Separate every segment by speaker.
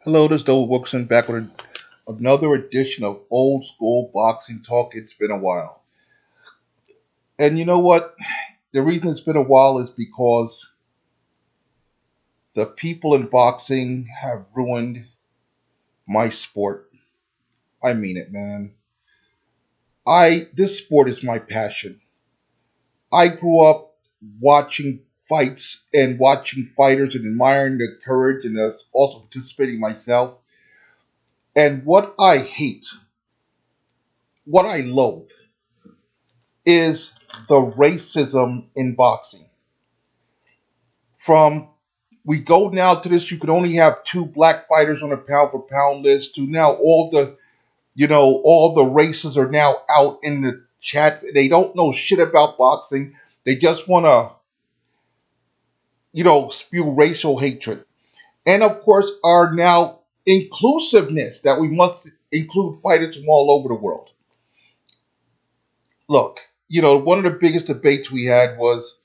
Speaker 1: Hello, this is Joe Wilkerson back with another edition of Old School Boxing Talk. It's been a while. And you know what? The reason it's been a while is because the people in boxing have ruined my sport. I mean it, man. This sport is my passion. I grew up watching fights and watching fighters and admiring their courage and also participating myself. And what I hate, what I loathe, is the racism in boxing. From we go now to this, you could only have two black fighters on a pound for pound list. To now all the races are now out in the chats. They don't know shit about boxing. They just want to spew racial hatred, and of course our now inclusiveness that we must include fighters from all over the world. Look, one of the biggest debates we had was,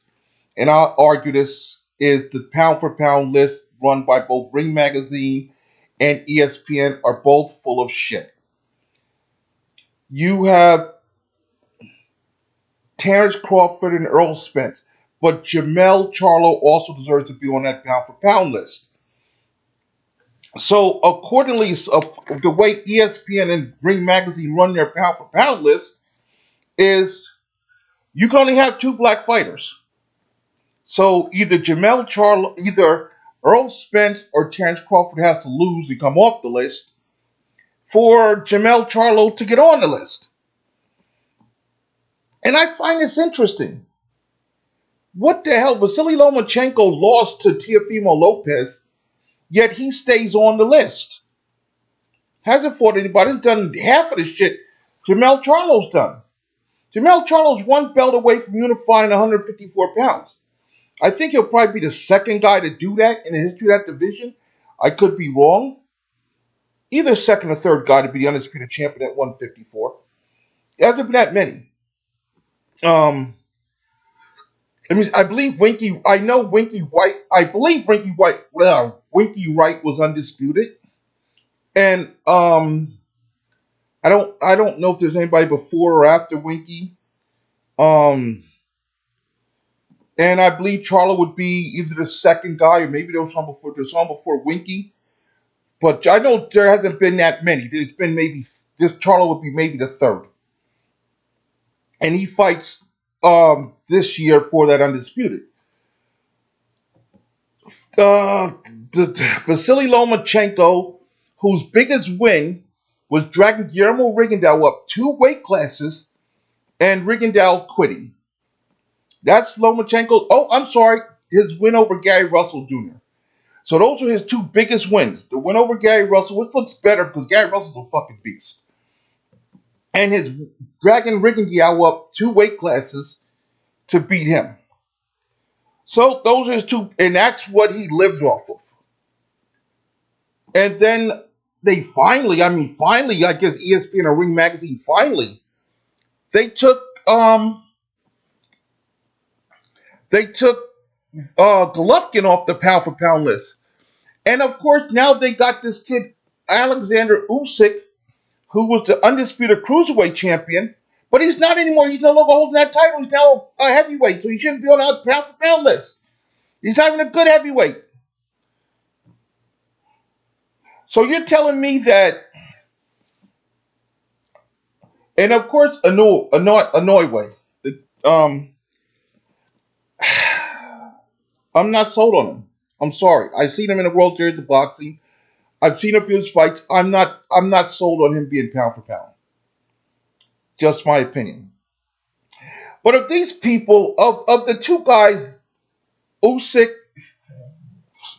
Speaker 1: and I'll argue this, is the pound for pound list run by both Ring Magazine and ESPN are both full of shit. You have Terrence Crawford and Earl Spence, but Jamel Charlo also deserves to be on that pound for pound list. So accordingly, the way ESPN and Ring Magazine run their pound for pound list is you can only have two black fighters. So either Earl Spence or Terrence Crawford has to lose and come off the list for Jamel Charlo to get on the list. And I find this interesting. What the hell? Vasily Lomachenko lost to Teofimo Lopez, yet he stays on the list. Hasn't fought anybody. He's done half of the shit Jamel Charlo's done. Jamel Charlo's one belt away from unifying 154 pounds. I think he'll probably be the second guy to do that in the history of that division. I could be wrong. Either second or third guy to be the undisputed champion at 154. There hasn't been that many. Um, I believe Winky. I know Winky White. I believe Winky White. Well, Winky Wright was undisputed, and I don't know if there's anybody before or after Winky. Um, and I believe Charlo would be either the second guy or maybe there was some before Winky. But I know there hasn't been that many. There's been maybe this Charlo would be maybe the third, and he fights this year for that undisputed. Uh, Vasily Lomachenko, whose biggest win was dragging Guillermo Rigondeaux up two weight classes and Rigondeaux quitting. That's Lomachenko. Oh, I'm sorry, his win over Gary Russell Jr. So those are his two biggest wins. The win over Gary Russell, which looks better because Gary Russell's a fucking beast, and his dragging Rigondeaux up two weight classes to beat him. So those are his two, and that's what he lives off of. And then finally, I guess ESPN or Ring Magazine finally, they took um they took Golovkin off the pound for pound list. And of course now they got this kid Alexander Usyk, who was the undisputed cruiserweight champion, but he's not anymore. He's no longer holding that title. He's now a heavyweight, so he shouldn't be on that pound for pound list. He's not even a good heavyweight. So you're telling me that, and of course, Inoue. Um, I'm not sold on him. I'm sorry. I've seen him in the World Series of Boxing. I've seen a few of his fights. I'm not sold on him being pound for pound. Just my opinion. But of these people, of the two guys, Usyk,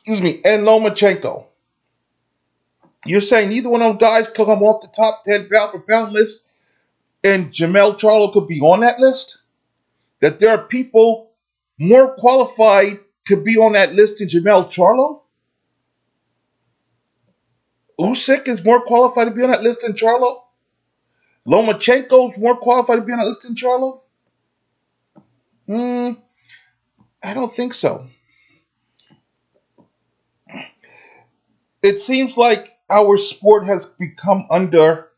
Speaker 1: and Lomachenko, you're saying neither one of them guys could come off the top 10 pound for pound list, and Jamel Charlo could be on that list? That there are people more qualified to be on that list than Jamel Charlo? Usyk is more qualified to be on that list than Charlo? Lomachenko's more qualified to be on that list than Charlo? Hmm, I don't think so. It seems like our sport has become under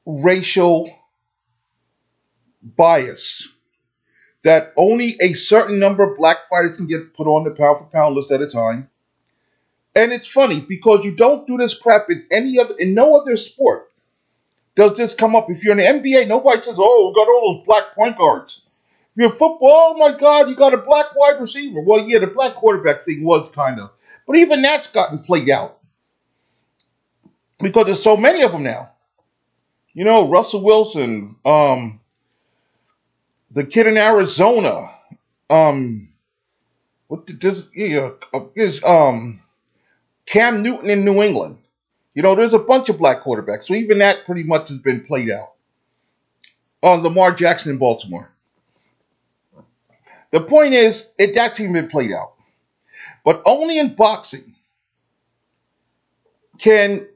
Speaker 1: racial bias that only a certain number of black fighters can get put on the pound for pound list at a time. And it's funny because you don't do this crap in no other sport does this come up. If you're in the NBA, nobody says, "Oh, we got all those black point guards." If you're in football, oh my God, you got a black wide receiver. Well, yeah, the black quarterback thing was kind of, but even that's gotten played out because there's so many of them now. You know, Russell Wilson, the kid in Arizona, um, what did this? Yeah, is Cam Newton in New England. You know, there's a bunch of black quarterbacks, so even that pretty much has been played out. Lamar Jackson in Baltimore. The point is, it's actually been played out. But only in boxing can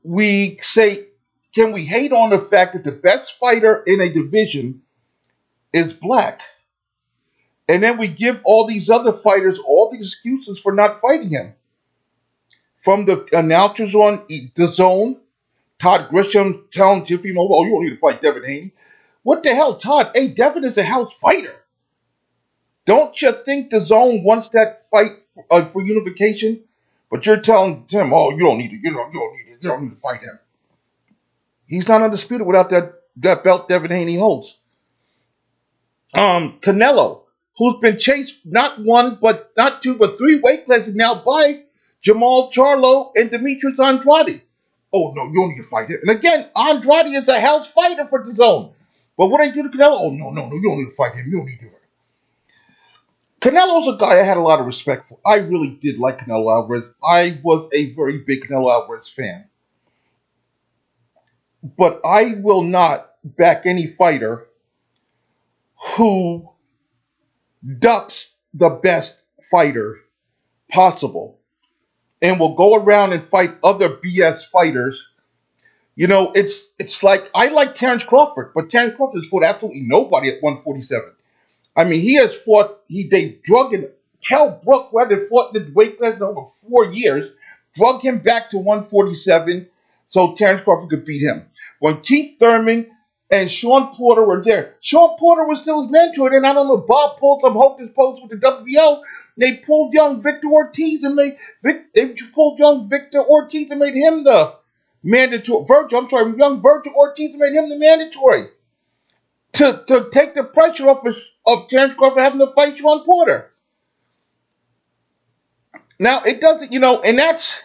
Speaker 1: we say, can we hate on the fact that the best fighter in a division is black? And then we give all these other fighters all the excuses for not fighting him. From the announcers on the zone, Todd Grisham telling Jiffy Mobile, "Oh, you don't need to fight Devin Haney." What the hell, Todd? Hey, Devin is a house fighter. Don't you think the zone wants that fight for unification? But you're telling him, "Oh, you don't need to. You don't need to fight him." He's not undisputed without that belt Devin Haney holds. Canelo, who's been chased not one, but not two, but three weight classes now by Jamal Charlo and Demetrius Andrade. Oh no, you don't need to fight him. And again, Andrade is a house fighter for the zone. But what I do to Canelo? Oh no, you don't need to fight him. You don't need to. Canelo's a guy I had a lot of respect for. I really did like Canelo Alvarez. I was a very big Canelo Alvarez fan. But I will not back any fighter who ducks the best fighter possible and will go around and fight other BS fighters. You know, it's like I like Terrence Crawford, but Terrence Crawford has fought absolutely nobody at 147. I mean, he has fought. They drug him. Kell Brook, who hadn't fought in the weight class in over 4 years, drug him back to 147 so Terrence Crawford could beat him. When Keith Thurman and Sean Porter were there, Sean Porter was still his mentor. And I don't know, Bob pulled some hocus pocus with the WBO. They pulled young Victor Ortiz and made him the mandatory. Young Virgil Ortiz and made him the mandatory to take the pressure off of Terrence Crawford having to fight Sean Porter. Now, it doesn't, and that's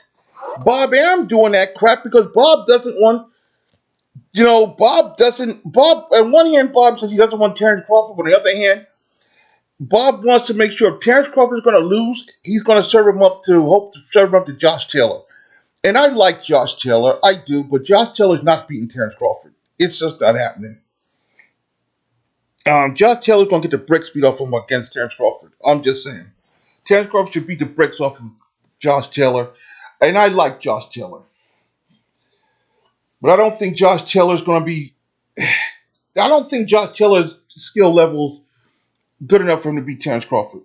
Speaker 1: Bob Arum doing that crap because Bob doesn't want, Bob, on one hand, Bob says he doesn't want Terrence Crawford, but on the other hand, Bob wants to make sure if Terrence Crawford is going to lose, he's going to serve him up to Josh Taylor. And I like Josh Taylor, I do, but Josh Taylor's not beating Terrence Crawford. It's just not happening. Josh Taylor's going to get the bricks beat off him against Terrence Crawford. I'm just saying. Terrence Crawford should beat the bricks off of Josh Taylor. And I like Josh Taylor. But I don't think Josh Taylor's going to be... I don't think Josh Taylor's skill level's good enough for him to beat Terrence Crawford.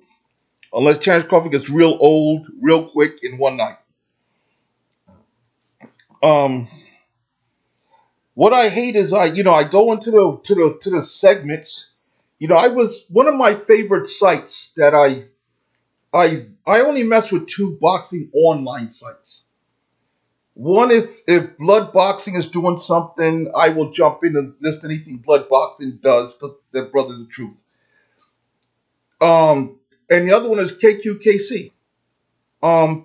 Speaker 1: Unless Terrence Crawford gets real old, real quick in one night. What I hate is I go into the segments. I was one of my favorite sites that I only mess with two boxing online sites. One, if Blood Boxing is doing something, I will jump in and list anything Blood Boxing does because they're brothers of truth. And the other one is KQKC.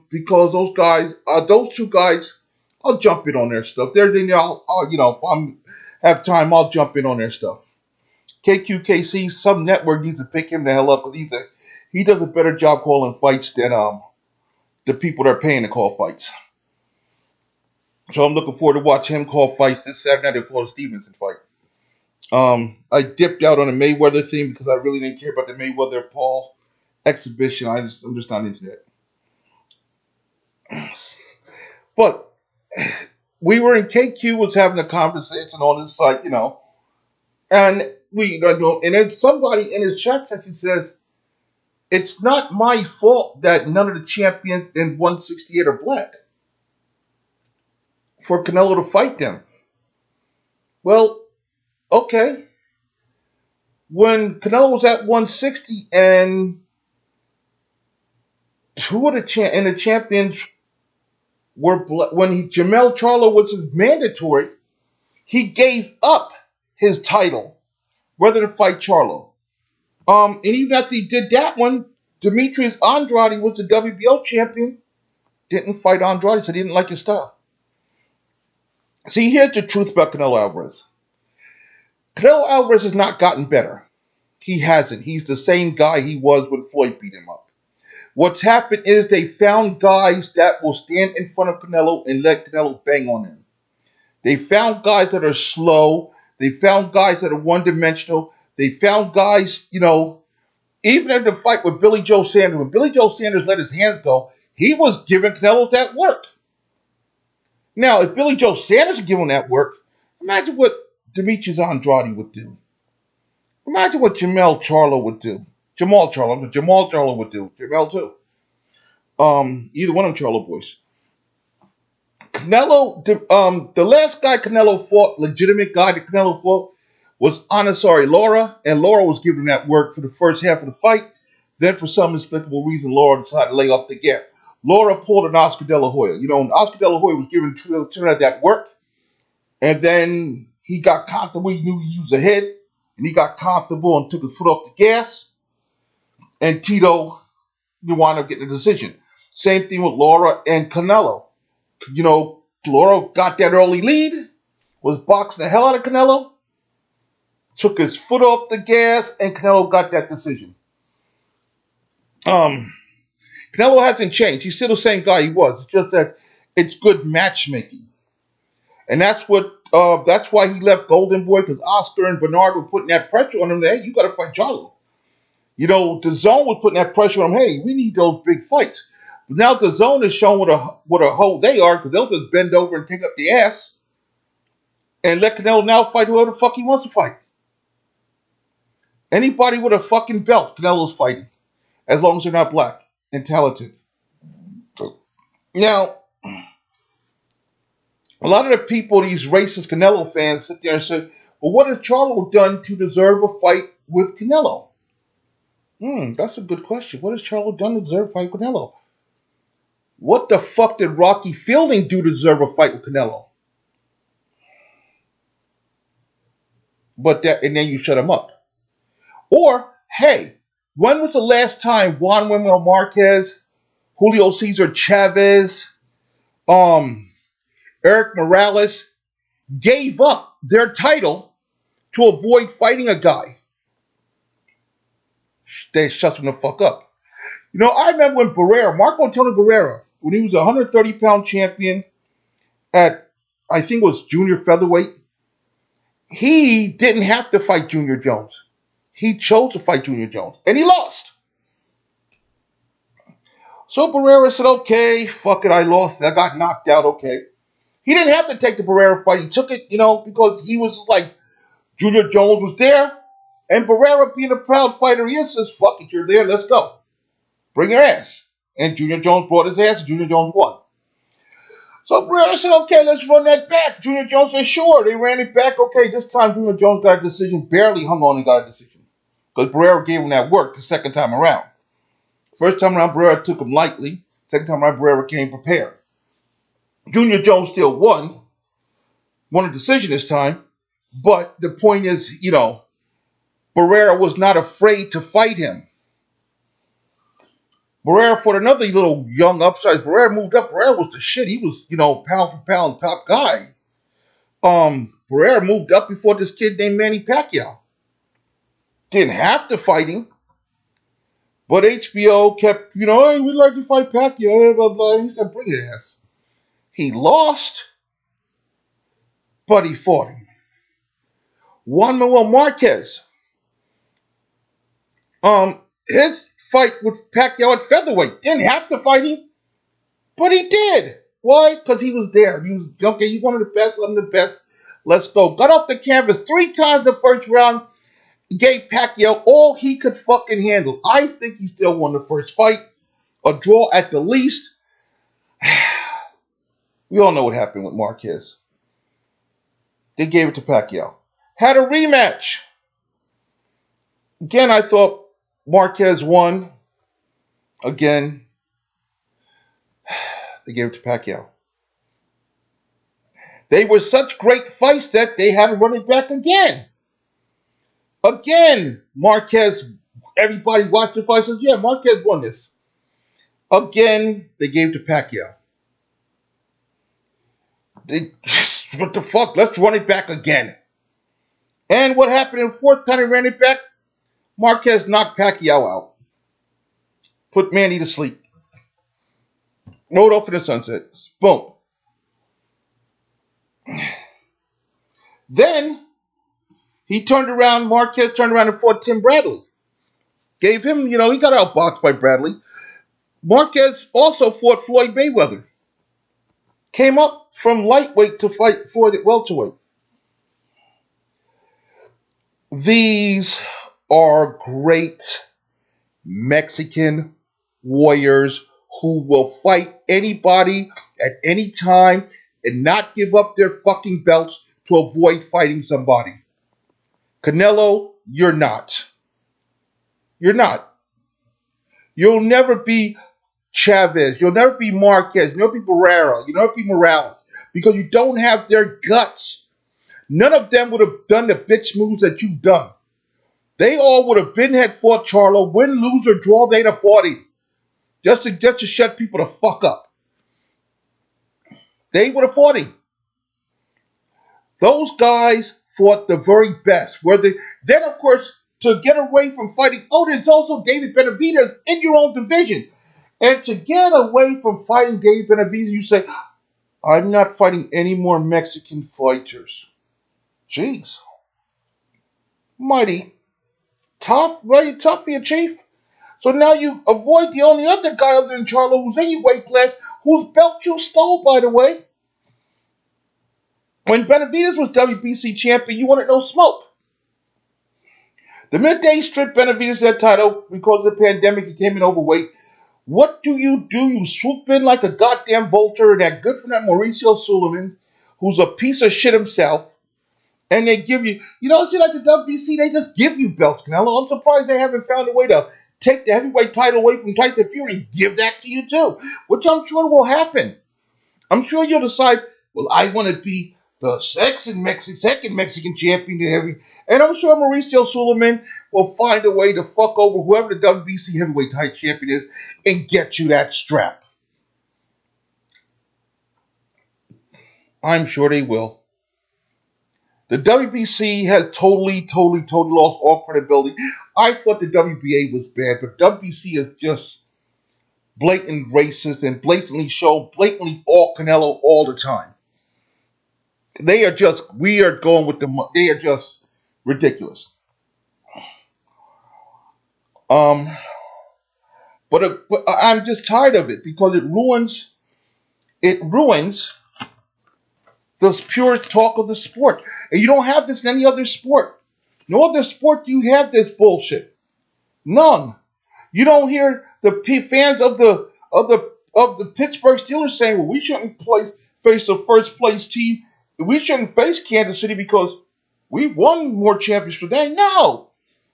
Speaker 1: Because those two guys, I'll jump in on their stuff. If I have time, I'll jump in on their stuff. KQKC, some network needs to pick him the hell up because he does a better job calling fights than the people they're paying to call fights. So I'm looking forward to watch him call fights this Saturday night. They'll call the Stevenson fight. I dipped out on the Mayweather thing because I really didn't care about the Mayweather Paul exhibition. I'm just not into that. But we were in KQ was having a conversation on this site, and and then somebody in his chat section says, it's not my fault that none of the champions in 168 are black for Canelo to fight them. Well, okay. When Canelo was at 160 and two of the champions were when Jamel Charlo was mandatory, he gave up his title rather than fight Charlo. And even after he did that one, Demetrius Andrade was the WBO champion. Didn't fight Andrade, so he didn't like his style. See, here's the truth about Canelo Alvarez. Canelo Alvarez has not gotten better. He hasn't. He's the same guy he was when Floyd beat him up. What's happened is they found guys that will stand in front of Canelo and let Canelo bang on him. They found guys that are slow. They found guys that are one-dimensional. They found guys, even in the fight with Billy Joe Sanders, when Billy Joe Sanders let his hands go, he was giving Canelo that work. Now, if Billy Joe Sanders had given that work, imagine what Demetrius Andrade would do. Imagine what Jamal Charlo would do. Jamal Charlo would do. Jamal too. Either one of them Charlo boys. Canelo, the last guy Canelo fought, legitimate guy that Canelo fought, was Anasari Lara, and Lara was giving that work for the first half of the fight. Then, for some inexplicable reason, Lara decided to lay off the gas. Lara pulled an Oscar De La Hoya. Oscar De La Hoya was giving Trinidad that work, and then he got comfortable. He knew he was ahead, and he got comfortable and took his foot off the gas. And Tito, wound up getting a decision. Same thing with Lara and Canelo. Lara got that early lead, was boxing the hell out of Canelo, took his foot off the gas, and Canelo got that decision. Canelo hasn't changed. He's still the same guy he was. It's just that it's good matchmaking. And that's why he left Golden Boy, because Oscar and Bernard were putting that pressure on him. Hey, you got to fight Charlo. The Zone was putting that pressure on him. Hey, we need those big fights. But now the Zone is showing what a hoe they are, because they'll just bend over and take up the ass and let Canelo now fight whoever the fuck he wants to fight. Anybody with a fucking belt, Canelo's fighting, as long as they're not black and talented. Now, a lot of the people, these racist Canelo fans, sit there and say, well, what has Charlo done to deserve a fight with Canelo? That's a good question. What has Charlo done to deserve a fight with Canelo? What the fuck did Rocky Fielding do to deserve a fight with Canelo? And then you shut him up. Or, hey, when was the last time Juan Manuel Marquez, Julio Cesar Chavez, Eric Morales gave up their title to avoid fighting a guy? They shut him the fuck up. I remember when Marco Antonio Barrera, when he was a 130-pound champion at, I think it was junior featherweight, he didn't have to fight Junior Jones. He chose to fight Junior Jones, and he lost. So Barrera said, okay, fuck it, I lost. I got knocked out, okay. He didn't have to take the Barrera fight. He took it, because he was like, Junior Jones was there, and Barrera, being a proud fighter he is, says, fuck it, you're there, let's go. Bring your ass. And Junior Jones brought his ass, and Junior Jones won. So Barrera said, okay, let's run that back. Junior Jones said, sure. They ran it back. Okay, this time Junior Jones got a decision, barely hung on and got a decision. Because Barrera gave him that work the second time around. First time around, Barrera took him lightly. Second time around, Barrera came prepared. Junior Jones still won a decision this time. But the point is, Barrera was not afraid to fight him. Barrera fought another little young upsize. Barrera moved up. Barrera was the shit. He was, pound for pound top guy. Barrera moved up before this kid named Manny Pacquiao. Didn't have to fight him. But HBO kept, hey, we'd like to fight Pacquiao, blah, blah, blah. He said, bring your ass. He lost, but he fought him. Juan Manuel Marquez. His fight with Pacquiao at featherweight. Didn't have to fight him, but he did. Why? Because he was there. He was, okay, you one of the best, I'm the best. Let's go. Got off the canvas 3 times the first round. gave Pacquiao all he could fucking handle. I think he still won the first fight. A draw at the least. We all know what happened with Marquez. They gave it to Pacquiao. Had a rematch. Again, I thought Marquez won. Again, they gave it to Pacquiao. They were such great fights that they had to run it back again. Again, Marquez, everybody watched the fight and said, yeah, Marquez won this. Again, they gave it to Pacquiao. What the fuck? Let's run it back again. And what happened in the fourth time they ran it back? Marquez knocked Pacquiao out. Put Manny to sleep. Rode off in the sunset. Boom. Then he turned around, Marquez turned around and fought Tim Bradley. Gave him, he got outboxed by Bradley. Marquez also fought Floyd Mayweather. Came up from lightweight to fight Floyd at welterweight. These are great Mexican warriors who will fight anybody at any time and not give up their fucking belts to avoid fighting somebody. Canelo, you're not. You're not. You'll never be Chavez. You'll never be Marquez. You'll never be Barrera. You'll never be Morales because you don't have their guts. None of them would have done the bitch moves that you've done. They all would have had fought Charlo, win, lose, or draw. They'd have fought him just to shut people the fuck up. They would have fought him. Those guys fought the very best. Then, of course, to get away from fighting, there's also David Benavidez in your own division. And to get away from fighting David Benavidez, you say, I'm not fighting any more Mexican fighters. Jeez. Mighty tough for your chief. So now you avoid the only other guy other than Charlo who's in your weight class, whose belt you stole, by the way. When Benavidez was WBC champion, you wanted no smoke. The minute they stripped Benavidez that title because of the pandemic, he came in overweight. What do? You swoop in like a goddamn vulture, and that good for that Mauricio Suleiman, who's a piece of shit himself, and they give you, see, like the WBC, they just give you belts, Canelo. I'm surprised they haven't found a way to take the heavyweight title away from Tyson Fury and give that to you too, which I'm sure will happen. I'm sure you'll decide, well, I want to be the second Mexican champion, and I'm sure Mauricio Suleiman will find a way to fuck over whoever the WBC heavyweight title champion is and get you that strap. I'm sure they will. The WBC has totally lost all credibility. I thought the WBA was bad, but WBC is just blatant racist and blatantly all Canelo all the time. They are just ridiculous. But I'm just tired of it because it ruins the pure talk of the sport. And you don't have this in any other sport. No other sport do you have this bullshit. None. You don't hear the fans of the Pittsburgh Steelers saying, well, we shouldn't face the first place team. We shouldn't face Kansas City because we won more championships today. No.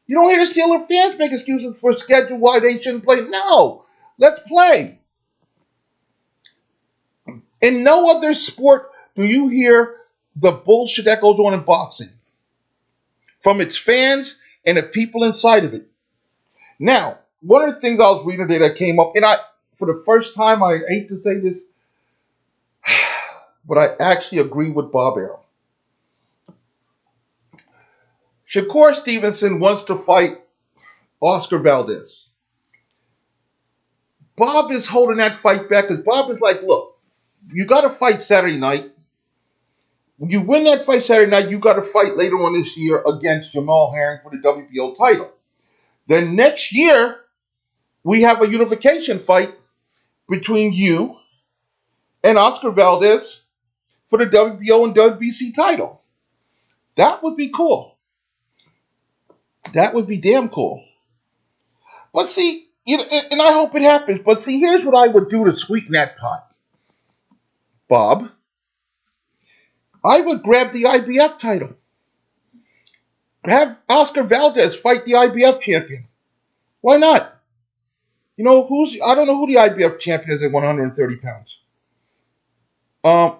Speaker 1: You don't hear the Steelers fans make excuses for schedule why they shouldn't play. No. Let's play. In no other sport do you hear the bullshit that goes on in boxing from its fans and the people inside of it. Now, one of the things I was reading today that came up, and for the first time, I hate to say this, but I actually agree with Bob Arum. Shakur Stevenson wants to fight Oscar Valdez. Bob is holding that fight back because Bob is like, look, you got to fight Saturday night. When you win that fight Saturday night, you got to fight later on this year against Jamal Herring for the WBO title. Then next year, we have a unification fight between you and Oscar Valdez for the WBO and WBC title. That would be cool. That would be damn cool. But see, and I hope it happens. But see, here's what I would do to sweeten that pot, Bob. I would grab the IBF title. Have Oscar Valdez fight the IBF champion. Why not? I don't know who the IBF champion is at 130 pounds. Um,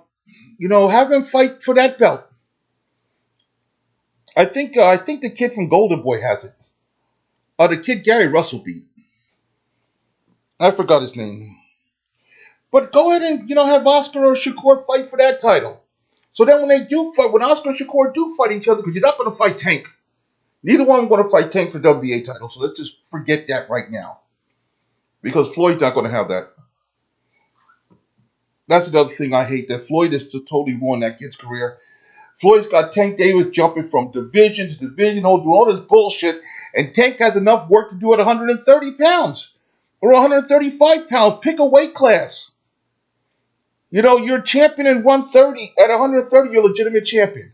Speaker 1: have him fight for that belt. I think the kid from Golden Boy has it. The kid Gary Russell beat. I forgot his name. But go ahead and have Oscar or Shakur fight for that title. So then when they do fight, when Oscar and Shakur do fight each other, because you're not going to fight Tank. Neither one going to fight Tank for WBA title. So let's just forget that right now, because Floyd's not going to have that. That's another thing I hate, that Floyd is to totally ruin that kid's career. Floyd's got Tank Davis jumping from division to division, doing all this bullshit, and Tank has enough work to do at 130 pounds or 135 pounds. Pick a weight class. You're champion in 130. At 130, you're a legitimate champion.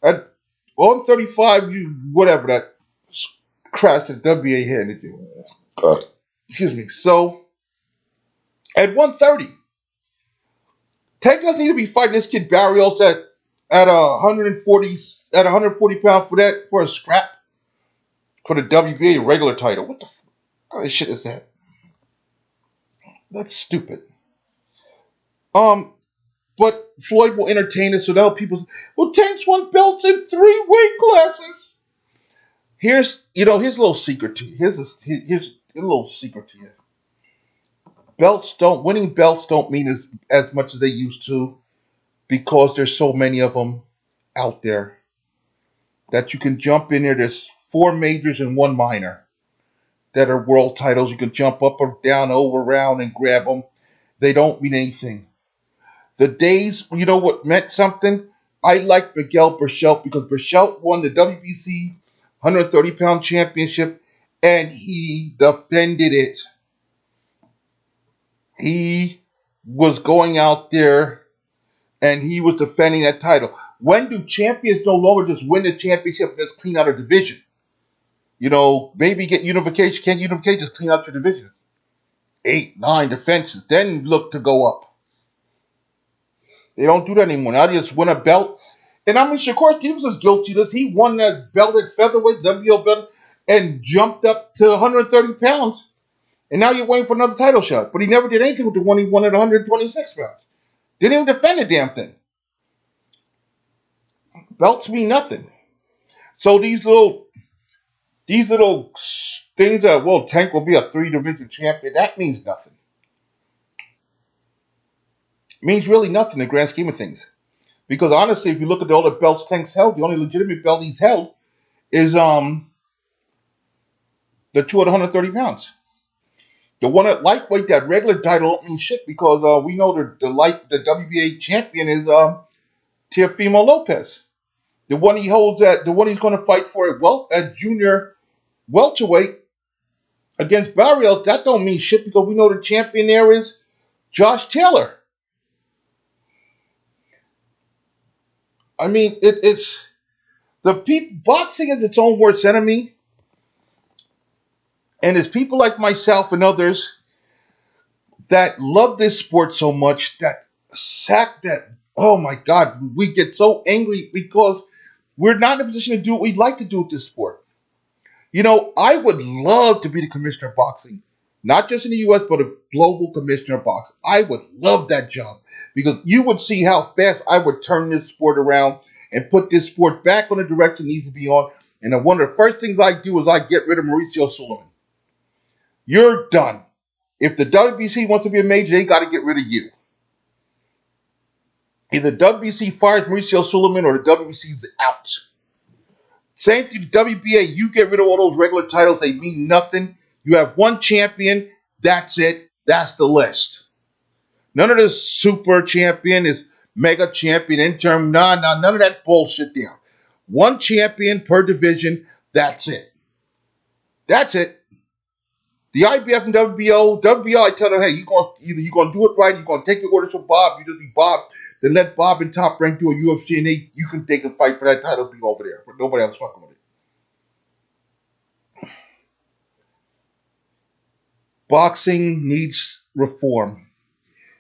Speaker 1: At 135, you whatever that crash that WBA handed you. Excuse me. So at 130, Tank doesn't need to be fighting this kid Barrios at 140 pounds for a scrap for the WBA regular title. What the kind of shit is that? That's stupid. But Floyd will entertain us, so now people say, well, Tank's won belts in 3 weight classes. Here's a little secret to you. Here's a little secret to you. Winning belts don't mean as much as they used to, because there's so many of them out there that you can jump in there. There's 4 majors and 1 minor that are world titles. You can jump up or down, over, around, and grab them. They don't mean anything. The days, what meant something? I liked Miguel Berchelt, because Berchelt won the WBC 130-pound championship, and he defended it. He was going out there, and he was defending that title. When do champions no longer just win the championship and just clean out a division? Maybe get unification. Can't unification, just clean out your division. 8, 9 defenses, then look to go up. They don't do that anymore. Now they just win a belt. And I mean, Shakur Stevens is guilty of this. He won that belt at featherweight, WBO belt, and jumped up to 130 pounds. And now you're waiting for another title shot. But he never did anything with the one he won at 126 pounds. Didn't even defend the damn thing. Belts mean nothing. So these little things that, well, Tank will be a 3-division champion, that means nothing. It means really nothing in the grand scheme of things. Because honestly, if you look at all the belts Tank's held, the only legitimate belt he's held is the 130 pounds. The one at lightweight, that regular title, don't mean shit, because we know the WBA champion is Teofimo Lopez. The one he holds the one he's going to fight for at junior welterweight against Barrios, that don't mean shit, because we know the champion there is Josh Taylor. I mean, it's the people. Boxing is its own worst enemy, and it's people like myself and others that love this sport so much that oh my God, we get so angry because we're not in a position to do what we'd like to do with this sport. I would love to be the commissioner of boxing, not just in the U.S., but a global commissioner of boxing. I would love that job, because you would see how fast I would turn this sport around and put this sport back on the direction it needs to be on. And one of the first things I do is I get rid of Mauricio Suleiman. You're done. If the WBC wants to be a major, they got to get rid of you. Either WBC fires Mauricio Suleiman or the WBC's out. Same thing to WBA. You get rid of all those regular titles. They mean nothing. You have 1 champion. That's it. That's the list. None of this super champion, is mega champion, interim. None of that bullshit there. 1 champion per division. That's it. That's it. The IBF and WBO, I tell them, hey, either you're going to do it right, you're going to take the orders from Bob, you just be Bob, then let Bob and Top Rank do a UFC, and they can fight for that title, be over there. But nobody else fucking with it. Boxing needs reform,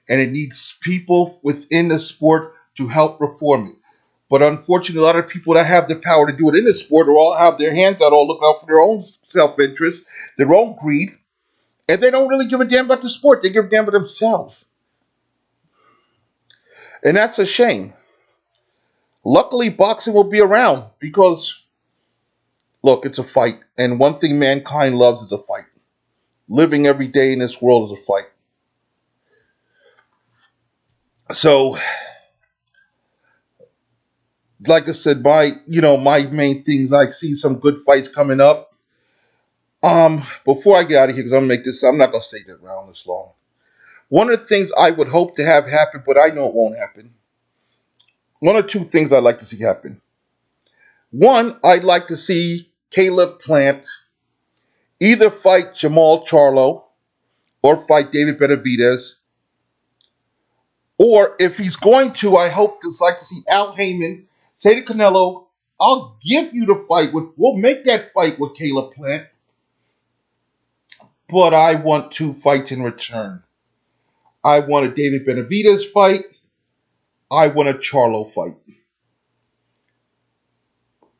Speaker 1: and it needs people within the sport to help reform it. But unfortunately, a lot of people that have the power to do it in the sport are all have their hands out, all looking out for their own self-interest, their own greed, and they don't really give a damn about the sport. They give a damn about themselves. And that's a shame. Luckily, boxing will be around because, look, it's a fight. And one thing mankind loves is a fight. Living every day in this world is a fight. So, like I said, my main things, I see some good fights coming up. Before I get out of here, because I'm not gonna stay around this long. One of the things I would hope to have happen, but I know it won't happen. One or two things I'd like to see happen. One, I'd like to see Caleb Plant either fight Jamal Charlo or fight David Benavidez. Or if he's going to, I hope to like to see Al Heyman say to Canelo, I'll give you the fight. We'll make that fight with Caleb Plant. But I want two fights in return. I want a David Benavidez fight. I want a Charlo fight.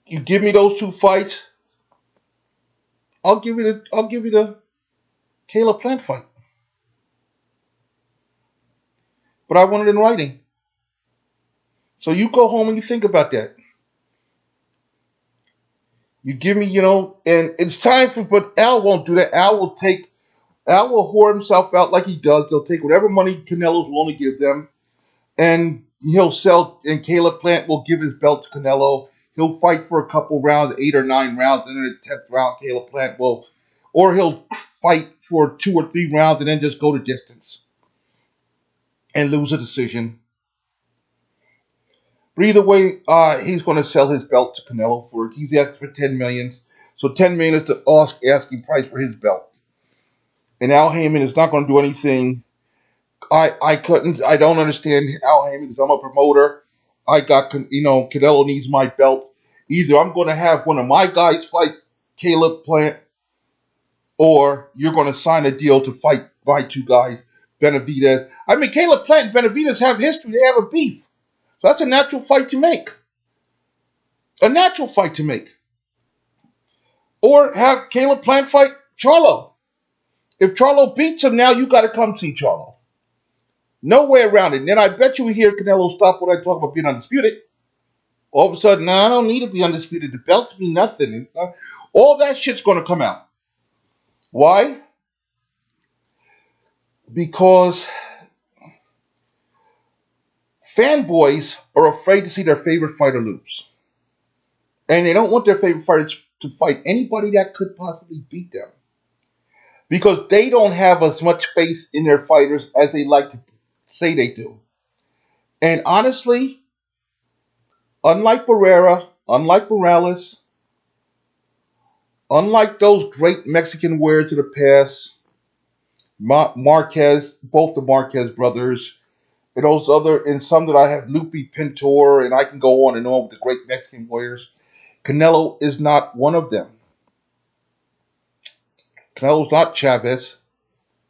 Speaker 1: You give me those two fights, I'll give you the Caleb Plant fight. But I want it in writing. So you go home and you think about that. You give me, and it's time for, but Al won't do that. Al will whore himself out like he does. They'll take whatever money Canelo's willing to give them, and he'll sell, and Caleb Plant will give his belt to Canelo. He'll fight for a couple rounds, 8 or 9 rounds, and then in the 10th round, Caleb Plant will, or he'll fight for 2 or 3 rounds and then just go to distance and lose a decision. But either way, he's going to sell his belt to Canelo he's asking for $10 million. So $10 million is the asking price for his belt. And Al Heyman is not going to do anything. I don't understand Al Heyman because I'm a promoter. Canelo needs my belt. Either I'm going to have one of my guys fight Caleb Plant, or you're going to sign a deal to fight my two guys, Benavidez. I mean, Caleb Plant and Benavidez have history. They have a beef. So that's a natural fight to make. A natural fight to make. Or have Caleb Plant fight Charlo. If Charlo beats him now, you got to come see Charlo. No way around it. And then I bet you we hear Canelo stop when I talk about being undisputed. All of a sudden, no, I don't need to be undisputed. The belts mean nothing. All that shit's going to come out. Why? Because fanboys are afraid to see their favorite fighter lose. And they don't want their favorite fighters to fight anybody that could possibly beat them. Because they don't have as much faith in their fighters as they like to say they do. And honestly, unlike Barrera, unlike Morales, unlike those great Mexican warriors of the past, Marquez, both the Marquez brothers, and some that I have, Lupe Pintor, and I can go on and on with the great Mexican warriors. Canelo is not one of them. Canelo's not Chavez,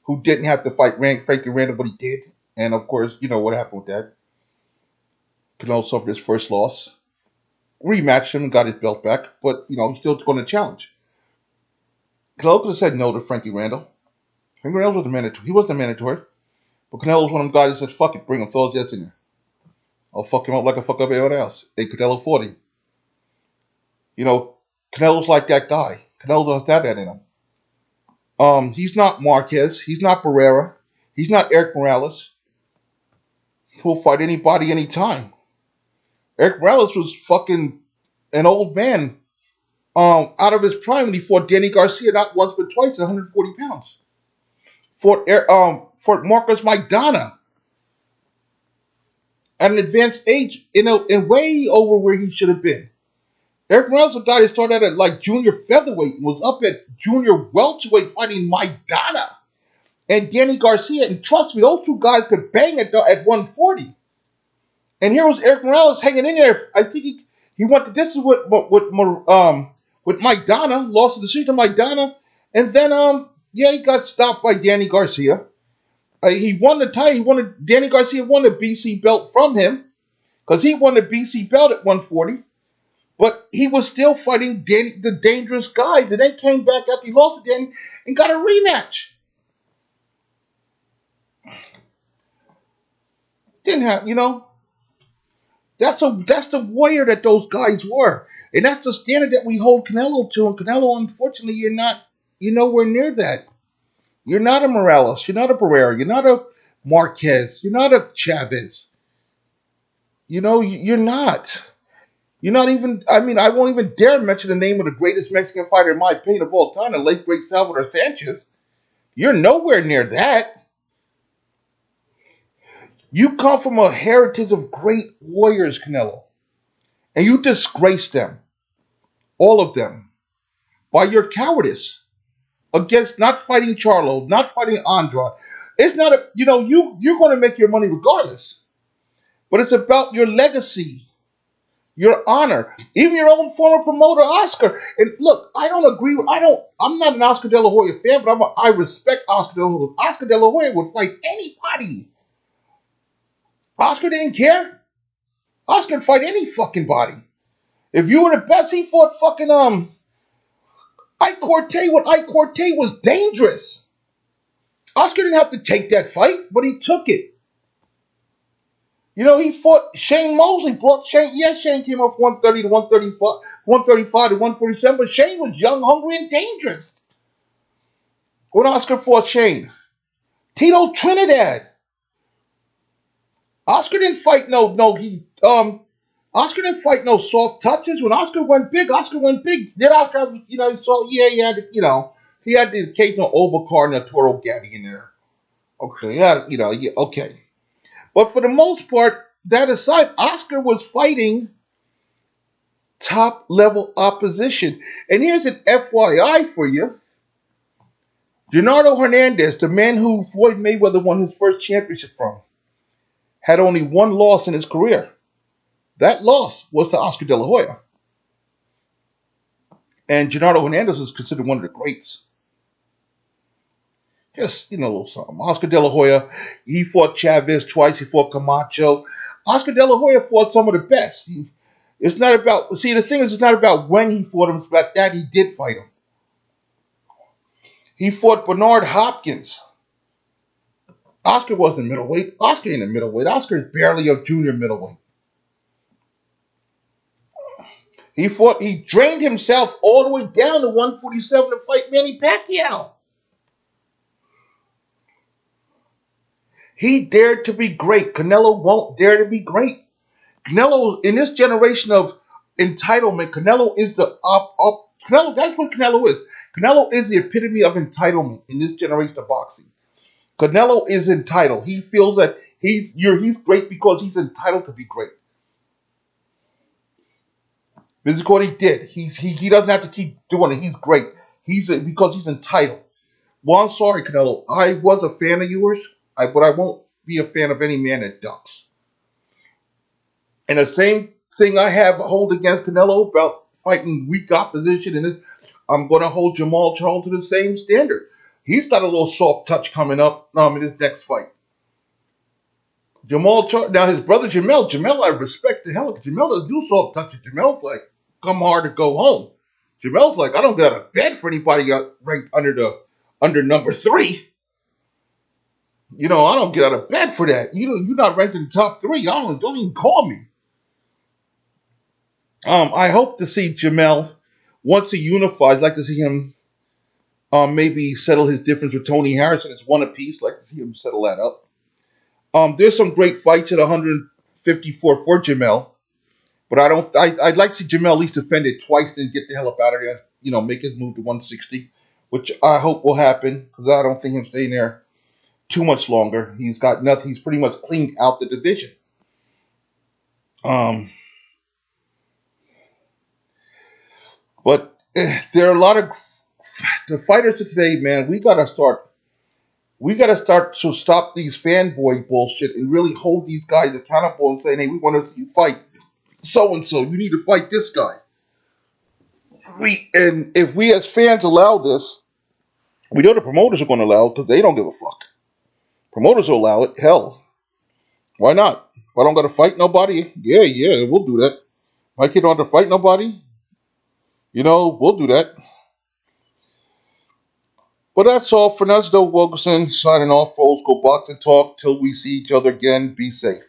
Speaker 1: who didn't have to fight Frankie Randall, but he did. And of course, you know what happened with that. Canelo suffered his first loss. Rematched him and got his belt back, but he's still going to challenge. Canelo could have said no to Frankie Randall. Frankie Randall wasn't mandatory. He wasn't mandatory. But Canelo was one of them guys that said, fuck it, bring him, throw his ass in there. I'll fuck him up like I fuck up everyone else. And Canelo fought him. Canelo's like that guy. Canelo doesn't have that in him. He's not Marquez. He's not Barrera. He's not Eric Morales. He'll fight anybody, anytime. Eric Morales was fucking an old man out of his prime when he fought Danny Garcia not once but twice at 140 pounds. Fought Marcos Maidana at an advanced age and way over where he should have been. Eric Morales was a guy that started out at like junior featherweight and was up at junior welterweight fighting Maidana and Danny Garcia. And trust me, those two guys could bang at 140. And here was Eric Morales hanging in there. I think he went the distance with Maidana, lost the decision to Maidana, and then Yeah, he got stopped by Danny Garcia. He won the title. Danny Garcia won the BC belt from him because he won the BC belt at 140. But he was still fighting the dangerous guys, and then came back after he lost to Danny and got a rematch. Didn't have, that's the warrior that those guys were, and that's the standard that we hold Canelo to. And Canelo, unfortunately, you're nowhere near that. You're not a Morales. You're not a Barrera. You're not a Marquez. You're not a Chavez. You're not. You're not even. I mean, I won't even dare mention the name of the greatest Mexican fighter in my opinion of all time, the late great Salvador Sanchez. You're nowhere near that. You come from a heritage of great warriors, Canelo, and you disgrace them, all of them, by your cowardice against not fighting Charlo, not fighting Andrade. It's not a, you're going to make your money regardless, but it's about your legacy, your honor. Even your own former promoter, Oscar. And look, I'm not an Oscar De La Hoya fan, but I respect Oscar De La Hoya. Oscar De La Hoya would fight anybody. Oscar didn't care. Oscar would fight any fucking body. If you were the best, he fought fucking Ike Corte when Ike Corte was dangerous. Oscar didn't have to take that fight, but he took it. He fought Shane Mosley. Shane came up 130 to 135, 135 to 147, but Shane was young, hungry, and dangerous when Oscar fought Shane. Tito Trinidad. Oscar didn't fight Oscar didn't fight no soft touches. When Oscar went big, Then Oscar, he had the occasional Obercar and a Toro Gaddy in there. Okay, yeah, okay. But for the most part, that aside, Oscar was fighting top level opposition. And here's an FYI for you. Leonardo Hernandez, the man who Floyd Mayweather won his first championship from, had only one loss in his career. That loss was to Oscar De La Hoya. And Leonardo Hernandez is considered one of the greats. Just, a little something. Oscar De La Hoya, he fought Chavez twice. He fought Camacho. Oscar De La Hoya fought some of the best. The thing is, it's not about when he fought him. It's about that he did fight him. He fought Bernard Hopkins. Oscar wasn't middleweight. Oscar ain't a middleweight. Oscar is barely a junior middleweight. He drained himself all the way down to 147 to fight Manny Pacquiao. He dared to be great. Canelo won't dare to be great. Canelo, in this generation of entitlement, Canelo is Canelo. That's what Canelo is. Canelo is the epitome of entitlement in this generation of boxing. Canelo is entitled. He feels that he's great because he's entitled to be great. This is what he did. He doesn't have to keep doing it. He's great. Because he's entitled. Well, I'm sorry, Canelo. I was a fan of yours, but I won't be a fan of any man that ducks. And the same thing I hold against Canelo about fighting weak opposition, and I'm going to hold Jamal Charles to the same standard. He's got a little soft touch coming up in his next fight. Jamal Charles, now his brother Jamel, I respect the hell of it. Jamel doesn't do soft touches. Jamel's like, come hard or go home. Jamel's like, I don't get out of bed for anybody ranked under number 3. I don't get out of bed for that. You're not ranked in the top 3. Don't even call me. I hope to see Jamel, once he unifies, I'd like to see him maybe settle his difference with Tony Harrison. It's one apiece. I'd like to see him settle that up. There's some great fights at 154 for Jamel, but I'd like to see Jamel at least defend it twice, then get the hell up out of there. Make his move to 160, which I hope will happen because I don't think him staying there too much longer. He's got nothing. He's pretty much cleaned out the division. But there are a lot of the fighters of today, man. We gotta start to stop these fanboy bullshit and really hold these guys accountable and saying, hey, we want to see you fight so and so. You need to fight this guy. And if we as fans allow this, We know the promoters are going to allow it because they don't give a fuck. Promoters will allow it. Hell, why not? If I don't got to fight nobody, yeah, we'll do that. My kid don't have to fight nobody, we'll do that. But that's all for Nesdo Wilkerson signing off for Old School Boxing Talk. Till we see each other again, be safe.